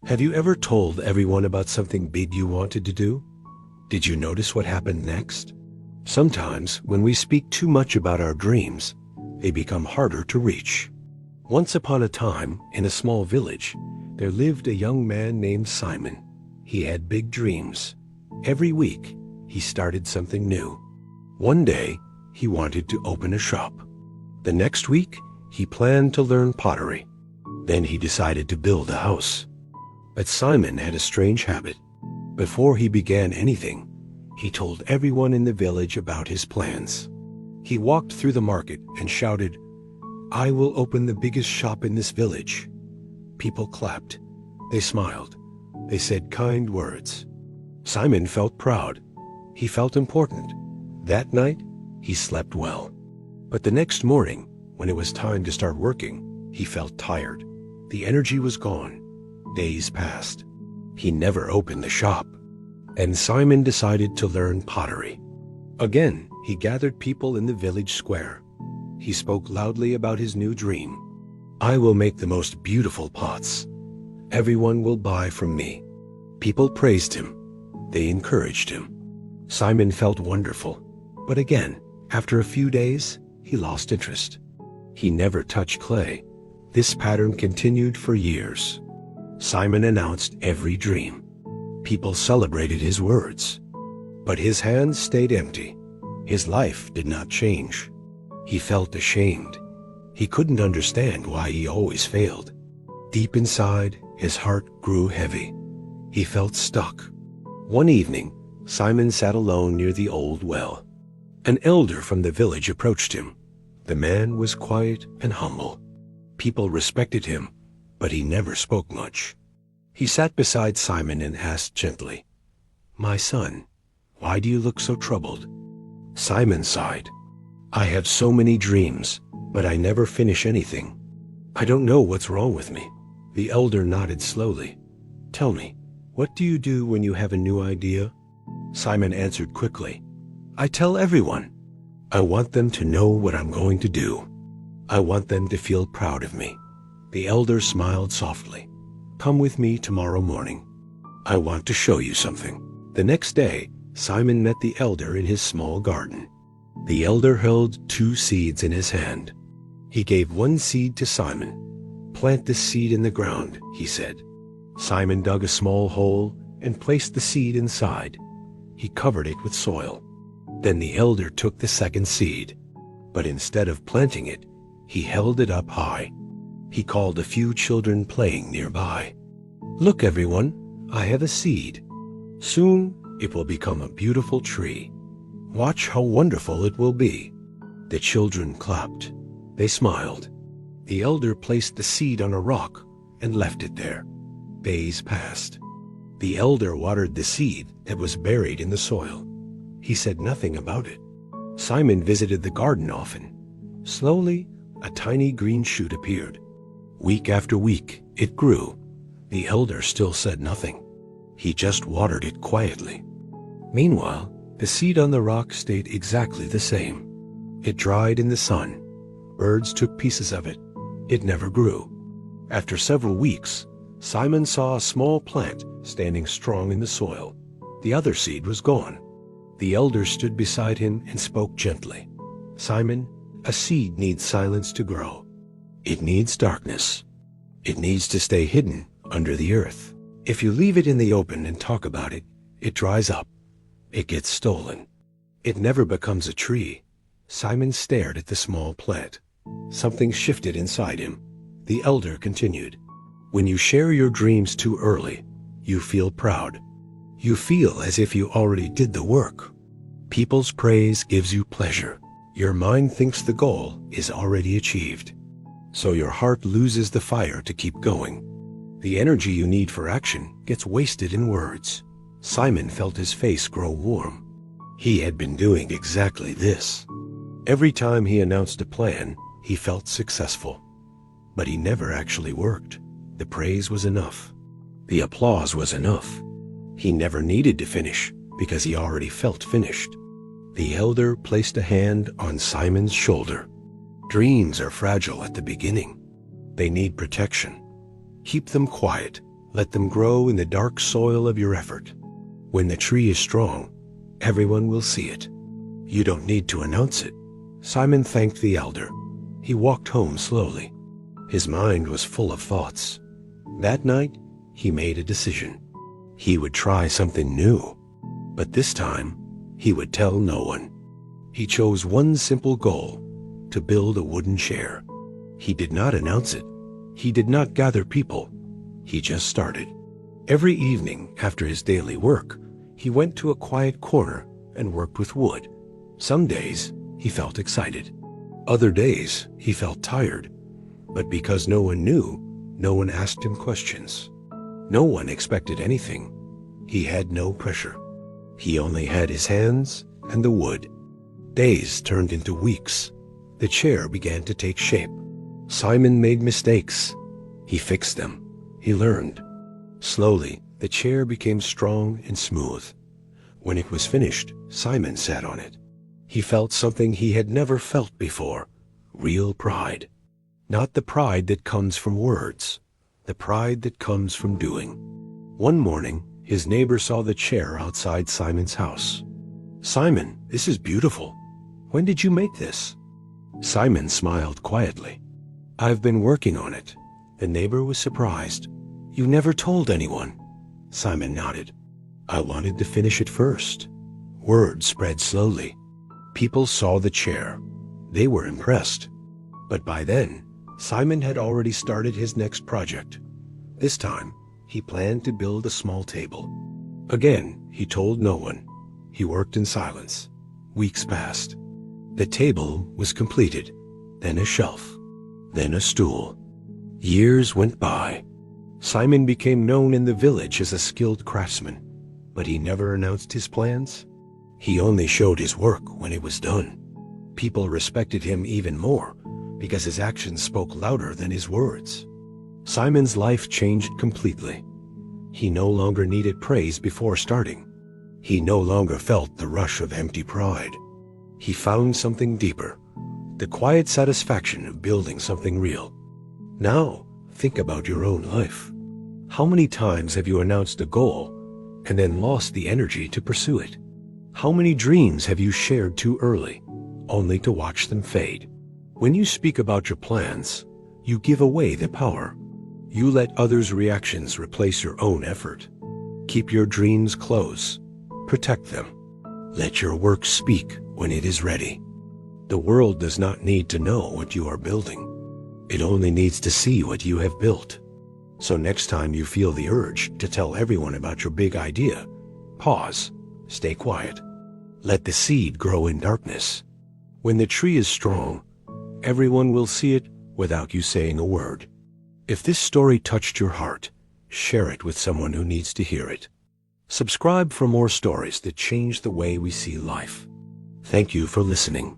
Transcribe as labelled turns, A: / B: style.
A: Have you ever told everyone about something big you wanted to do? Did you notice what happened next? Sometimes, when we speak too much about our dreams, they become harder to reach. Once upon a time, in a small village, there lived a young man named Simon. He had big dreams. Every week, he started something new. One day, he wanted to open a shop. The next week, he planned to learn pottery. Then he decided to build a house. But Simon had a strange habit. Before he began anything, he told everyone in the village about his plans. He walked through the market and shouted, "I will open the biggest shop in this village." People clapped. They smiled. They said kind words. Simon felt proud. He felt important. That night, he slept well. But the next morning, when it was time to start working, he felt tired. The energy was gone. Days passed. He never opened the shop. And Simon decided to learn pottery. Again, he gathered people in the village square. He spoke loudly about his new dream. "I will make the most beautiful pots. Everyone will buy from me." People praised him. They encouraged him. Simon felt wonderful. But again, after a few days, he lost interest. He never touched clay. This pattern continued for years. Simon announced every dream. People celebrated his words. But his hands stayed empty. His life did not change. He felt ashamed. He couldn't understand why he always failed. Deep inside, his heart grew heavy. He felt stuck. One evening, Simon sat alone near the old well. An elder from the village approached him. The man was quiet and humble. People respected him, but he never spoke much. He sat beside Simon and asked gently, "My son, why do you look so troubled?" Simon sighed. "I have so many dreams, but I never finish anything. I don't know what's wrong with me." The elder nodded slowly. "Tell me, what do you do when you have a new idea?" Simon answered quickly, "I tell everyone. I want them to know what I'm going to do. I want them to feel proud of me." The elder smiled softly. "Come with me tomorrow morning. I want to show you something." The next day, Simon met the elder in his small garden. The elder held 2 seeds in his hand. He gave one seed to Simon. "Plant this seed in the ground," he said. Simon dug a small hole and placed the seed inside. He covered it with soil. Then the elder took the second seed, but instead of planting it, he held it up high. He called a few children playing nearby. "Look, everyone, I have a seed. Soon it will become a beautiful tree. Watch how wonderful it will be." The children clapped. They smiled. The elder placed the seed on a rock and left it there. Days passed. The elder watered the seed that was buried in the soil. He said nothing about it. Simon visited the garden often. Slowly, a tiny green shoot appeared. Week after week, it grew. The elder still said nothing. He just watered it quietly. Meanwhile, the seed on the rock stayed exactly the same. It dried in the sun. Birds took pieces of it. It never grew. After several weeks, Simon saw a small plant standing strong in the soil. The other seed was gone. The elder stood beside him and spoke gently. "Simon, a seed needs silence to grow. It needs darkness. It needs to stay hidden under the earth. If you leave it in the open and talk about it, it dries up. It gets stolen. It never becomes a tree." Simon stared at the small plant. Something shifted inside him. The elder continued, "When you share your dreams too early, you feel proud. You feel as if you already did the work. People's praise gives you pleasure. Your mind thinks the goal is already achieved. So your heart loses the fire to keep going. The energy you need for action gets wasted in words." Simon felt his face grow warm. He had been doing exactly this. Every time he announced a plan, he felt successful. But he never actually worked. The praise was enough. The applause was enough. He never needed to finish because he already felt finished. The elder placed a hand on Simon's shoulder. "Dreams are fragile at the beginning. They need protection. Keep them quiet. Let them grow in the dark soil of your effort. When the tree is strong, everyone will see it. You don't need to announce it. Simon thanked the elder. He walked home slowly. His mind was full of thoughts. That night, he made a decision. He would try something new, but this time, he would tell no one. He chose one simple goal: to build a wooden chair. He did not announce it. He did not gather people. He just started. Every evening after his daily work, he went to a quiet corner and worked with wood. Some days, he felt excited. Other days, he felt tired. But because no one knew, no one asked him questions. No one expected anything. He had no pressure. He only had his hands and the wood. Days turned into weeks. The chair began to take shape. Simon made mistakes. He fixed them. He learned. Slowly, the chair became strong and smooth. When it was finished, Simon sat on it. He felt something he had never felt before: real pride. Not the pride that comes from words, the pride that comes from doing. One morning, his neighbor saw the chair outside Simon's house. "Simon, this is beautiful. When did you make this?" Simon smiled quietly. "I've been working on it." The neighbor was surprised. "You never told anyone." Simon nodded. "I wanted to finish it first." Word spread slowly. People saw the chair. They were impressed. But by then, Simon had already started his next project. This time, he planned to build a small table. Again, he told no one. He worked in silence. Weeks passed. The table was completed, then a shelf, then a stool. Years went by. Simon became known in the village as a skilled craftsman, but he never announced his plans. He only showed his work when it was done. People respected him even more because his actions spoke louder than his words. Simon's life changed completely. He no longer needed praise before starting. He no longer felt the rush of empty pride. He found something deeper, the quiet satisfaction of building something real. Now, think about your own life. How many times have you announced a goal and then lost the energy to pursue it? How many dreams have you shared too early, only to watch them fade? When you speak about your plans, you give away the power. You let others' reactions replace your own effort. Keep your dreams close. Protect them. Let your work speak when it is ready. The world does not need to know what you are building. It only needs to see what you have built. So next time you feel the urge to tell everyone about your big idea, pause, stay quiet. Let the seed grow in darkness. When the tree is strong, everyone will see it without you saying a word. If this story touched your heart, share it with someone who needs to hear it. Subscribe for more stories that change the way we see life. Thank you for listening.